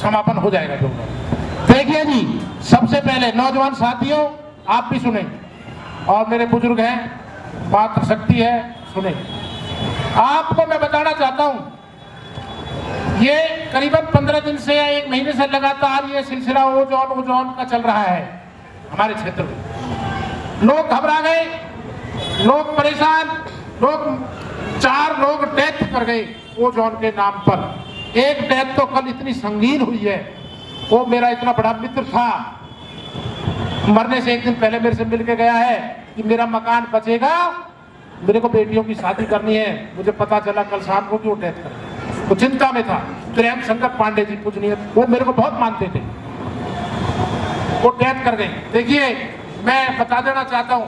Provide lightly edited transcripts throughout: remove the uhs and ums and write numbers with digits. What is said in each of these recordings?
समापन हो जाएगा प्रोग्राम। देखिए जी, सबसे पहले नौजवान साथियों, आप भी सुने और मेरे बुजुर्ग हैं, मातृशक्ति है, सुने। आपको मैं बताना चाहता हूं, ये करीबन 15 दिन से या 1 महीने से लगातार ये सिलसिला ओजोन का चल रहा है हमारे क्षेत्र में। लोग घबरा गए, लोग परेशान, लोग 4 लोग डेथ कर गए ओजोन के नाम पर। एक डेथ तो कल इतनी संगीन हुई है, वो मेरा इतना बड़ा मित्र था, मरने से 1 दिन पहले मेरे से मिल के गया है कि मेरा मकान बचेगा, मेरे को बेटियों की शादी करनी है। मुझे पता चला कल शाम को कि वो डेथ कर गए। वो चिंता में था। प्रेम शंकर पांडे जी पूजनीय, वो मेरे को बहुत मानते थे, वो डेथ कर गए। देखिए, मैं बता देना चाहता हूँ,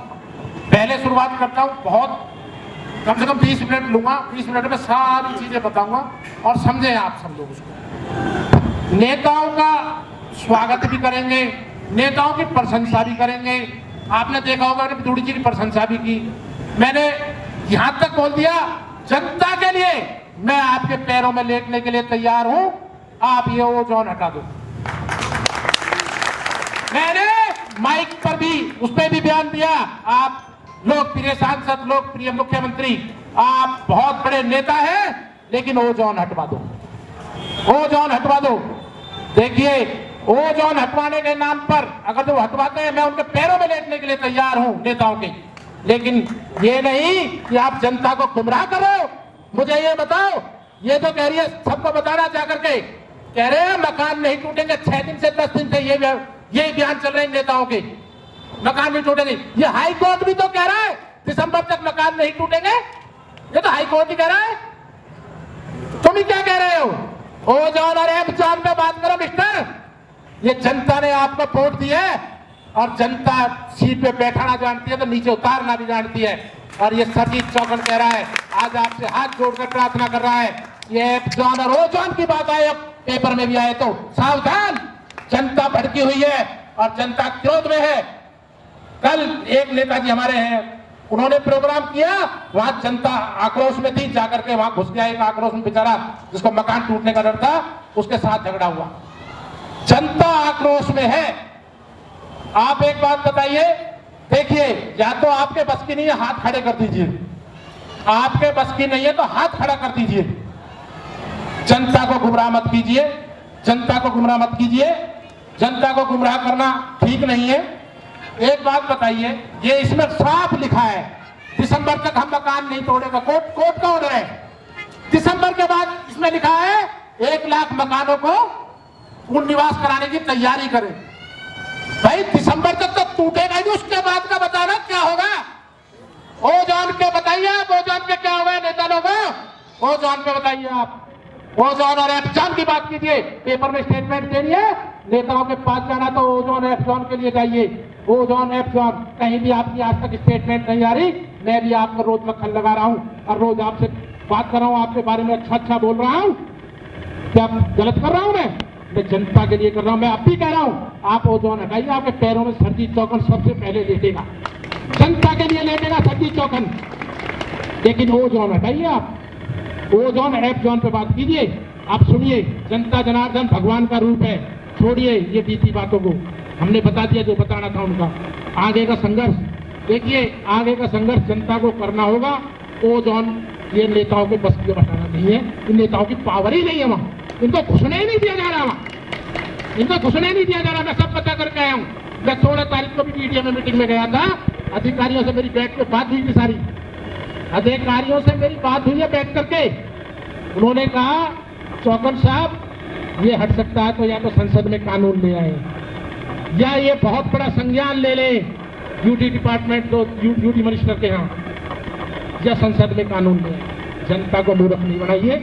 पहले शुरुआत करता हूँ, बहुत कम से कम 20 मिनट लूंगा। 20 मिनट में सारी चीजें बताऊंगा और समझे आप सब लोग उसको। नेताओं का स्वागत भी करेंगे, नेताओं की प्रशंसा भी करेंगे। आपने देखा होगा कि विदुड़ी जी की प्रशंसा भी की। मैंने यहां तक बोल दिया, जनता के लिए मैं आपके पैरों में लेटने के लिए तैयार हूं, आप ये ओजोन हटा दो। मैंने माइक पर भी उस पर भी बयान दिया, आप लोकप्रिय सांसद, लोकप्रिय मुख्यमंत्री, आप बहुत बड़े नेता हैं, लेकिन ओजोन हटवा दो, ओजोन हटवा दो। देखिए, ओजोन हटवाने के नाम पर अगर जो हटवाते हैं, मैं उनके पैरों में लेटने के लिए तैयार हूं, नेताओं के। लेकिन ये नहीं कि आप जनता को गुमराह करो। मुझे ये बताओ, ये तो कह रही है, सबको बताना जाकर के कह रहे हैं मकान नहीं टूटेंगे। 6 दिन से 10 दिन से ये बयान चल रहे हैं नेताओं के, मकान नहीं टूटेंगे। ये हाई कोर्ट भी तो कह रहा है दिसंबर तक मकान नहीं टूटेंगे। ये तो हाई कोर्ट ही कह रहा है, तुम ही क्या कह रहे हो? ओजोन और एप्सॉन पे बात करो मिस्टर। ये जनता ने आपको वोट दिया है और जनता सीट पे बैठाना जानती है तो नीचे उतारना भी जानती है। और ये सरजीत चौकन कह रहा है, आज आपसे हाथ जोड़कर प्रार्थना कर रहा है, ये एप्सॉन और ओजोन की बात आए, अब पेपर में भी आए तो सावधान, जनता भड़की हुई है और जनता क्रोध में है। कल एक नेताजी हमारे हैं, उन्होंने प्रोग्राम किया, वहां जनता आक्रोश में थी, जाकर के वहां घुस गया एक आक्रोश में बेचारा, जिसको मकान टूटने का डर था, उसके साथ झगड़ा हुआ। जनता आक्रोश में है। आप एक बात बताइए, देखिए, या तो आपके बस की नहीं है, हाथ खड़े कर दीजिए। आपके बस की नहीं है तो हाथ खड़ा कर दीजिए। जनता को गुमराह मत कीजिए, जनता को गुमराह मत कीजिए। जनता को गुमराह करना ठीक नहीं है। एक बात बताइए, ये इसमें साफ लिखा है दिसंबर तक हम मकान नहीं तोड़ेगा, कोर्ट का ऑर्डर है। दिसंबर के बाद इसमें लिखा है 1 लाख मकानों को पुनर्निवास कराने की तैयारी करें। भाई, दिसंबर तक तो टूटेगा ही, उसके बाद का बताना क्या होगा। ओजोन के बताइए आप, ओजोन पे क्या होगा नेता लोगों? ओजोन पे बताइए आप। ओजोन और एप्सॉन की बात कीजिए, पेपर में स्टेटमेंट देनी है, नेताओं के पास जाना तो ओजोन एप्सॉन के लिए जाइए। ओजोन एप्सॉन कहीं भी आपकी आज तक स्टेटमेंट नहीं आ रही। मैं भी आपको रोज मक्खन लगा रहा हूं और रोज आपसे बात कर रहा हूं, आपके बारे में अच्छा बोल रहा हूं। क्या गलत कर रहा हूं? मैं जनता के लिए कर रहा हूं। मैं अब भी कह रहा हूं, आप ओजोन हटाइए, आपके पैरों में सरजीत चौकन सबसे पहले लेटेगा, जनता के लिए लेटेगा सरजीत चौकन। लेकिन ओजोन हटाइए आप, ओजोन एप्सॉन पे बात कीजिए। आप सुनिए, जनता जनार्दन भगवान का रूप है, छोड़िए ये बीती बातों को। हमने बता दिया जो बताना था उनका। आगे का संघर्ष देखिए, आगे का संघर्ष जनता को करना होगा। ओजोन ये नेताओं के बस की बताना नहीं है, इन नेताओं की पावर ही नहीं है वहां, इनको घुसने ही नहीं दिया जा रहा वहां, इनको घुसने नहीं दिया जा रहा। मैं सब पता करके आया हूँ। मैं 16 तारीख को भी मीडिया में मीटिंग में गया था, अधिकारियों से मेरी बैठ के बात हुई थी, सारी अधिकारियों से मेरी बात हुई है बैठ करके। उन्होंने कहा, चौकन साहब ये हट सकता है तो या तो संसद में कानून ले आए, या ये बहुत बड़ा संज्ञान ले ले यूटी डिपार्टमेंट तो यूटी मिनिस्टर के यहाँ, या संसद में कानून ले आए। जनता को मूर्ख नहीं बनाइए।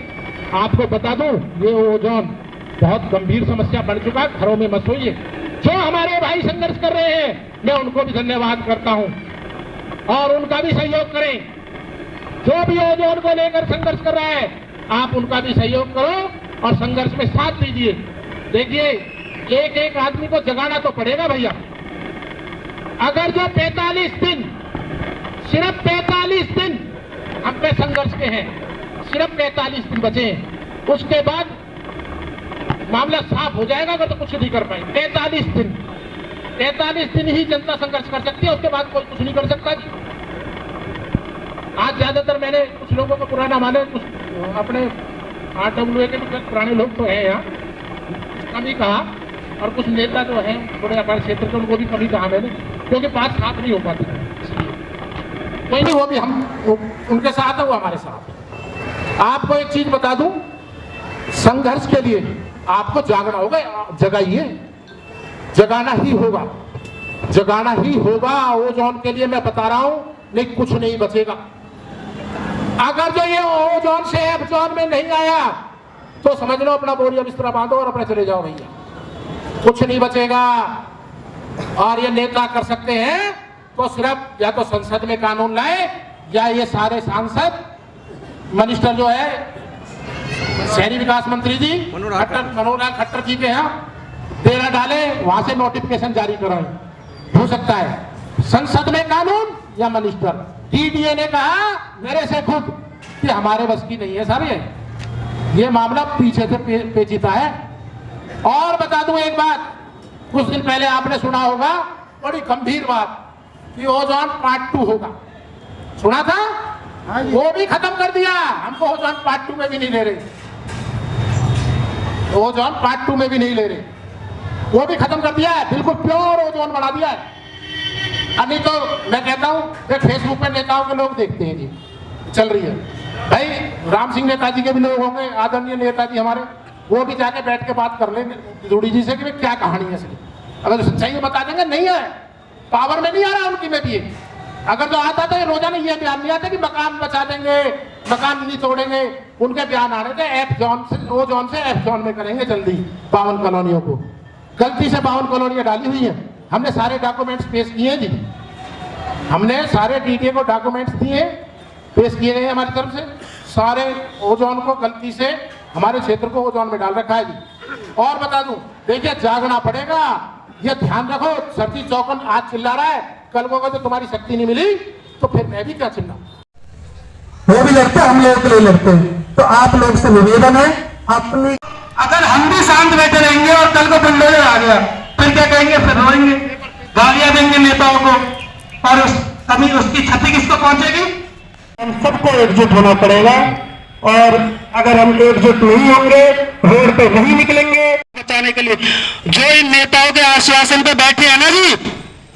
आपको बता दूं, ये ओजोन बहुत गंभीर समस्या बन चुका, घरों में मत सोइए। जो हमारे भाई संघर्ष कर रहे हैं, मैं उनको भी धन्यवाद करता हूं और उनका भी सहयोग करें। जो भी ओजोन को लेकर संघर्ष कर रहा है, आप उनका भी सहयोग करो और संघर्ष में साथ दीजिए। देखिए, एक एक आदमी को जगाना तो पड़ेगा भैया। अगर जो 45 दिन, सिर्फ 45 दिन हम पे संघर्ष के हैं, सिर्फ 45 दिन बचे हैं, उसके बाद मामला साफ हो जाएगा अगर तो कुछ नहीं कर पाएंगे। 43 दिन ही जनता संघर्ष कर सकती है, उसके बाद कोई कुछ नहीं कर सकता जी। आज ज्यादातर मैंने कुछ लोगों को पुराना माने, कुछ अपने RWA के भी पुराने लोग तो हैं यहाँ, कभी कहा, और कुछ नेता जो है थोड़े हमारे क्षेत्र के, उनको भी कभी कहा मैंने, क्योंकि बात साफ नहीं हो पाती। कोई नहीं, वो भी हम उनके साथ है, वो हमारे साथ है। आपको एक चीज बता दूं, संघर्ष के लिए आपको जागना होगा, जगाइए, जगाना ही होगा, जगाना ही होगा। ओजोन के लिए मैं बता रहा हूं, नहीं कुछ नहीं बचेगा। अगर जो ये ओजोन से एफ जोन में नहीं आया तो समझ लो अपना बोरिया बिस्तरा बांधो और अपने चले जाओ भैया, कुछ नहीं बचेगा। और ये नेता कर सकते हैं तो सिर्फ या तो संसद में कानून लाए, या ये सारे सांसद, मिनिस्टर जो है शहरी विकास मंत्री जी मनोहर खट्टर जी के यहाँ डेरा डाले, वहां से नोटिफिकेशन जारी कराएं। हो सकता है संसद में कानून या मिनिस्टर। DDA ने कहा मेरे से खुद कि हमारे बस की नहीं है सर, ये मामला पीछे से पेचीदा है। और बता दूं एक बात, कुछ दिन पहले आपने सुना होगा बड़ी गंभीर बात कि ओजोन पार्ट 2 होगा, सुना था? वो भी खत्म कर दिया। हमको ओजोन पार्ट 2 में भी नहीं ले रहे, ओजोन पार्ट 2 में भी नहीं ले रहे, वो भी खत्म कर दिया है, बिल्कुल प्योर ओजोन बना दिया है। अभी तो मैं कहता हूँ फेसबुक पे नेताओं के लोग देखते हैं जी, चल रही है भाई, राम सिंह नेताजी के भी लोग होंगे, आदरणीय नेताजी हमारे, वो भी जाके बैठ के बात कर लेंगे जोड़ी जी से कि क्या कहानी है इसकी। अगर सच्चाई बता देंगे नहीं है, पावर में नहीं आ रहा उनकी में भी। अगर जो आता तो ये रोजाना ये बयान नहीं आता कि मकान बचा देंगे, मकान नहीं तोड़ेंगे, उनके बयान आ रहे थे एफ जोन से ओ जोन से एफ जोन में करेंगे जल्दी 52 कॉलोनियों को। गलती से 52 कॉलोनियां डाली हुई हैं, हमने सारे डॉक्यूमेंट्स पेश किए जी, हमने सारे DDA को डॉक्यूमेंट्स दिए, पेश किए गए हमारी तरफ से, सारे ओजोन को गलती से हमारे क्षेत्र को ओजोन में डाल रखा है जी। और बता दूं, देखिए जागना पड़ेगा, ये ध्यान रखो, सर्दी चौकन आज चिल्ला रहा है, कल को अगर तुम्हारी शक्ति नहीं मिली तो फिर मैं भी क्या चिल्लाऊं। वो भी लड़ते हम लोग के लिए लड़ते हैं, तो आप लोग से निवेदन है अपनी, अगर हम भी शांत बैठे रहेंगे और कल को बुलडोजर आ गया फिर क्या कहेंगे, फिर रोएंगे, गालियां देंगे नेताओं को, और कभी उसकी क्षति किसको पहुंचेगी। हम सबको एकजुट होना पड़ेगा, और अगर हम एकजुट नहीं होंगे, रोड पे नहीं निकलेंगे बचाने के लिए। जो इन नेताओं के आश्वासन पे बैठे हैं ना जी,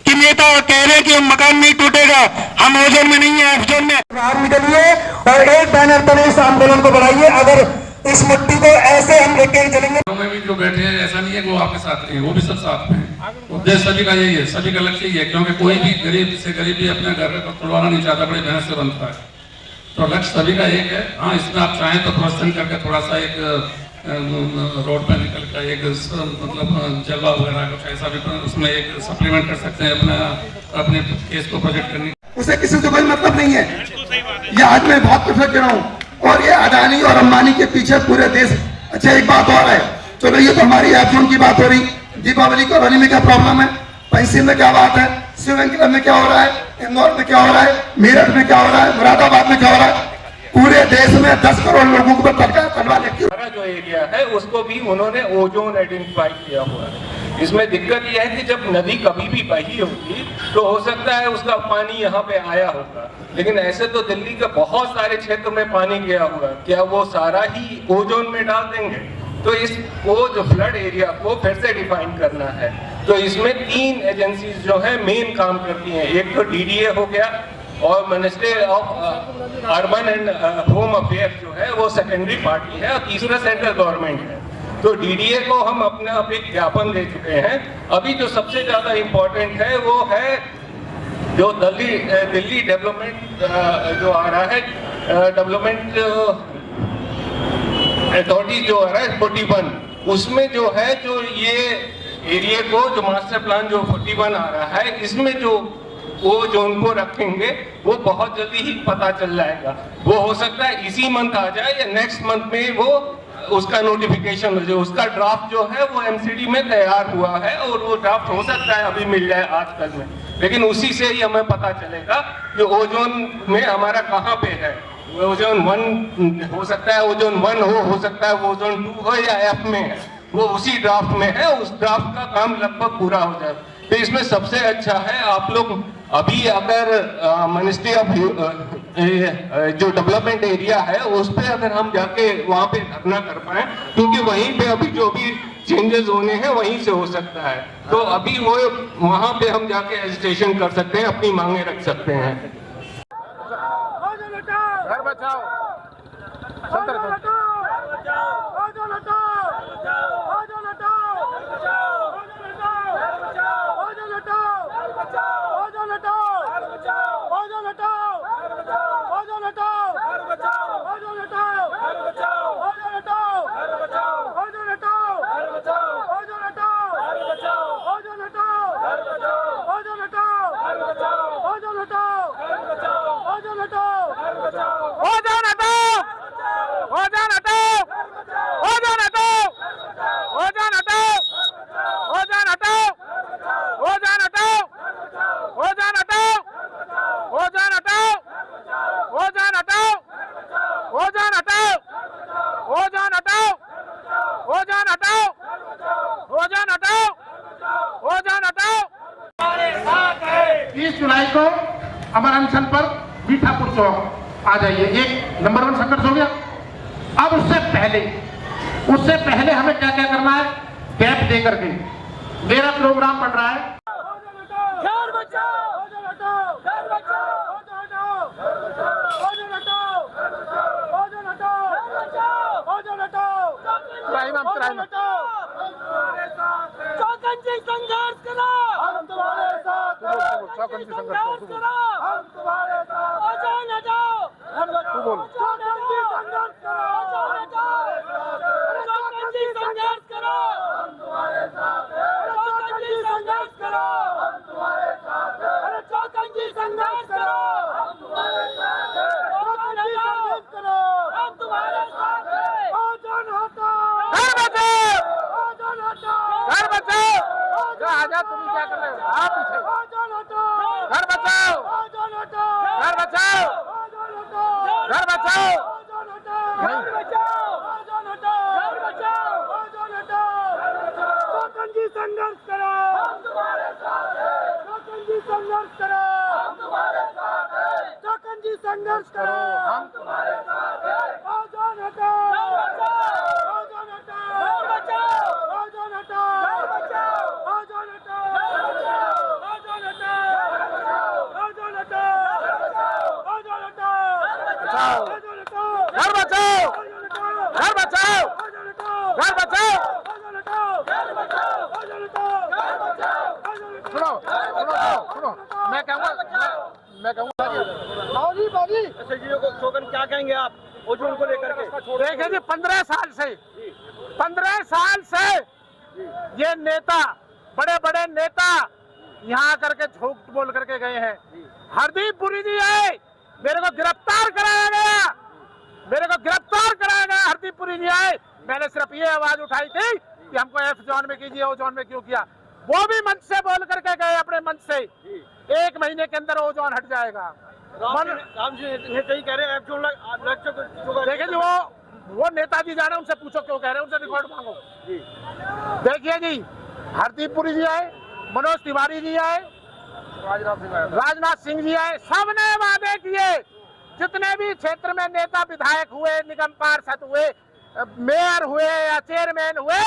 कि नेता कह रहे हैं कि मकान नहीं टूटेगा, हम ओजोन में नहीं है, एफ जोन में, बाहर निकलिए और एक बैनर पर इस आंदोलन को बढ़ाइए। अगर इस मुट्ठी को ऐसे हम लेके चलेंगे, में भी जो बैठे हैं, ऐसा नहीं है कि वो आपके साथ नहीं है, वो भी सब साथ में है। उद्देश्य सभी का यही है, सभी का लक्ष्य यही है, क्योंकि कोई भी गरीब से गरीब भी अपने घर को तोड़वाना नहीं चाहता, बड़ी मेहनत से बनता है, तो लक्ष्य सभी का एक है। हाँ, इसमें आप चाहें तो प्रोत्साहन करके थोड़ा सा एक रोड पर निकल कर एक मतलब जलवा वगैरह कुछ ऐसा भी उसमें एक सप्लीमेंट कर सकते हैं अपने केस को प्रोजेक्ट करने। उसे किसी से कोई मतलब नहीं है। ये आज मैं बहुत कुछ कह रहा हूँ, और ये अडानी और अंबानी के पीछे पूरे देश। अच्छा, एक बात और है, चलो ये तो हमारी एफजोन की बात हो रही, दीपावली को होली में क्या प्रॉब्लम है, पैंसिल में क्या बात है, शिवंकला में क्या हो रहा है, इंदौर में क्या हो रहा है, मेरठ में क्या हो रहा है, मुरादाबाद में क्या हो रहा है, पूरे देश में 10 करोड़ लोगों को तलवा लेती है। जो एरिया है उसको भी उन्होंने ओजोन आइडेंटिफाई किया हुआ है। इसमें दिक्कत यह है कि जब नदी कभी भी बही होगी तो हो सकता है उसका पानी यहाँ पे आया होगा, लेकिन ऐसे तो दिल्ली के बहुत सारे क्षेत्र में पानी गया हुआ, क्या वो सारा ही ओजोन में डाल देंगे? तो इसको जो फ्लड एरिया को फिर से डिफाइन करना है। तो इसमें 3 एजेंसीज जो है मेन काम करती हैं। एक तो DDA हो गया, और ministry of urban and home affair जो है वो सेकेंडरी पार्टी है, और तीसरा सेंट्रल गवर्नमेंट है। तो DDA को हम अपने आप एक ज्ञापन दे चुके हैं। अभी जो सबसे ज्यादा इम्पोर्टेंट है वो है जो दिल्ली डेवलपमेंट जो आ रहा है, डेवलपमेंट अथॉरिटी जो आ रहा है 41, उसमें जो है जो ये एरिया को जो मास्टर प्लान जो 41 आ रहा है, इसमें जो वो जोन को रखेंगे वो बहुत जल्दी ही पता चल जाएगा। वो हो सकता है इसी मंथ आ जाए या नेक्स्ट मंथ में वो उसका नोटिफिकेशन हो जाए। उसका ड्राफ्ट जो है वो MCD में तैयार हुआ है, और वो ड्राफ्ट हो सकता है अभी मिल जाए आजकल में, लेकिन उसी से ही हमें पता चलेगा कि ओजोन में हमारा कहाँ पे है। ओजोन 1 हो सकता है, ओजोन 1 हो सकता है, ओजोन 2 हो या F में है। वो उसी ड्राफ्ट में है, उस ड्राफ्ट का काम लगभग पूरा हो जाए। तो इसमें सबसे अच्छा है आप लोग अभी अगर मिनिस्ट्री ऑफ जो डेवलपमेंट एरिया है उस पे अगर हम जाके वहां पे धरना कर पाए, क्योंकि वहीं पे अभी जो भी चेंजेस होने हैं वहीं से हो सकता है, तो अभी वो वहां पे हम जाके एजिटेशन कर सकते हैं, अपनी मांगे रख सकते हैं। घर बचाओ, जुलाई को अमर अनशन पर मीठापुर चौक आ जाइए। एक नंबर 1 संघर्ष हो गया। अब उससे पहले हमें क्या क्या करना है, गैप दे करके मेरा प्रोग्राम पड़ रहा है। चौकन्नी संघर्ष करो, हम तुम्हारे साथ हैं। चौकन्नी संघर्ष करो, हम तुम्हारे साथ हैं। ओजोन हटाओ, तू बोल। चौकन्नी संघर्ष करो, चौकन्नी संघर्ष करो, हम तुम्हारे साथ हैं। चौकन्नी संघर्ष करो, हम तुम्हारे साथ हैं। चौकन्नी संघर्ष करो, हम तुम्हारे साथ हैं। ओजोन संघर्ष करो, हम तुम्हारे साथ हैं। ओजोन हटाओ, ओजोन हटाओ, घर बचाओ। आजा, तुम क्या कर रहे हो? आप पीछे घर बचाओ, घर बचाओ, घर बचाओ, घर बचाओ। चौकन्नी संघर्ष करो, हम तुम्हारे साथ हैं। चौकन्नी संघर्ष करो, हम तुम्हारे साथ हैं। चौकन्नी संघर्ष करो, हम तुम्हारे साथ हैं। ओजोन हटाओ, ओजोन हटाओ, घर बचाओ, ओजोन हटाओ, घर बचाओ, ओजोन हटाओ, घर बचाओ, ओजोन हटाओ, ओजोन हटाओ, घर बचाओ, ओजोन हटाओ, घर बचाओ, घर बचाओ, घर बचाओ, घर बचाओ, घर बचाओ, ओजोन हटाओ, घर बचाओ। सुनो, मैं कहूँगा एसएसजीओ को स्लोगन क्या कहेंगे आप ओजोन को लेकर के? देखिए जी, 15 साल से ये नेता, बड़े बड़े नेता यहाँ करके झूठ बोल करके गए हैं। हरदीप पुरी जी आए, मेरे को गिरफ्तार कराया गया, हरदीप पुरी जी आए। मैंने सिर्फ ये आवाज उठाई थी कि हमको F जोन में कीजिए, O जोन में क्यों किया। वो भी मंच से बोल करके गए, अपने मंच से 1 महीने के अंदर O जोन हट जाएगा। राम जी नेता कह रहे हैं F जोन देखिए जी, वो नेताजी जाने, उनसे पूछो क्यों कह रहे हैं, उनसे रिकॉर्ड मांगो। देखिए जी, हरदीप पुरी जी आए, मनोज तिवारी जी आए, राजनाथ सिंह जी आए, सबने वादे किए। जितने भी क्षेत्र में नेता विधायक हुए, निगम पार्षद हुए, मेयर हुए या चेयरमैन हुए,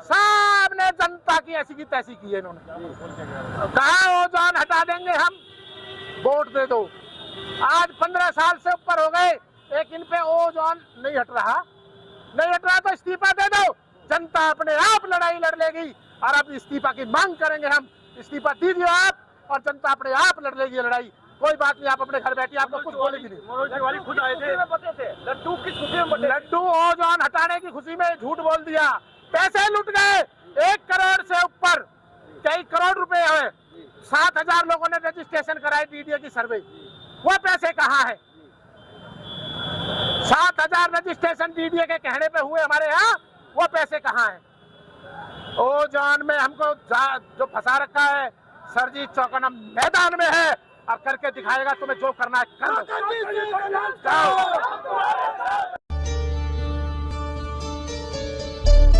सब ने जनता की ऐसी की तैसी की है। इन्होंने कहा ओजोन हटा देंगे हम, वोट दे दो। आज 15 साल से ऊपर हो गए, लेकिन पे ओजोन नहीं हट रहा तो इस्तीफा दे दो। जनता अपने आप लड़ाई लड़ लेगी, और अब इस्तीफा की मांग करेंगे हम। इस्तीफा दीजिए आप, और जनता अपने आप लड़ लेगी लड़ाई। कोई बात नहीं, आप अपने घर बैठिए, आपको कुछ बोलेगी नहीं। मनोज तिवारी खुद आए थे, लड्डू किस खुशी में बटे? लड्डू ओजोन हटाने की खुशी में झूठ बोल दिया, पैसे लुट गए। 1 करोड़ से ऊपर, कई करोड़ रुपए है। 7,000 लोगों ने रजिस्ट्रेशन कराई डीडीए की सर्वे, वो पैसे कहाँ है? 7,000 रजिस्ट्रेशन डीडीए के कहने पे हुए हमारे यहाँ, वो पैसे कहाँ है? ओजोन में हमको जो फंसा रखा है, सरजी चौकन्ना मैदान में है, और करके दिखाएगा। तुम्हें जो करना है कर लो।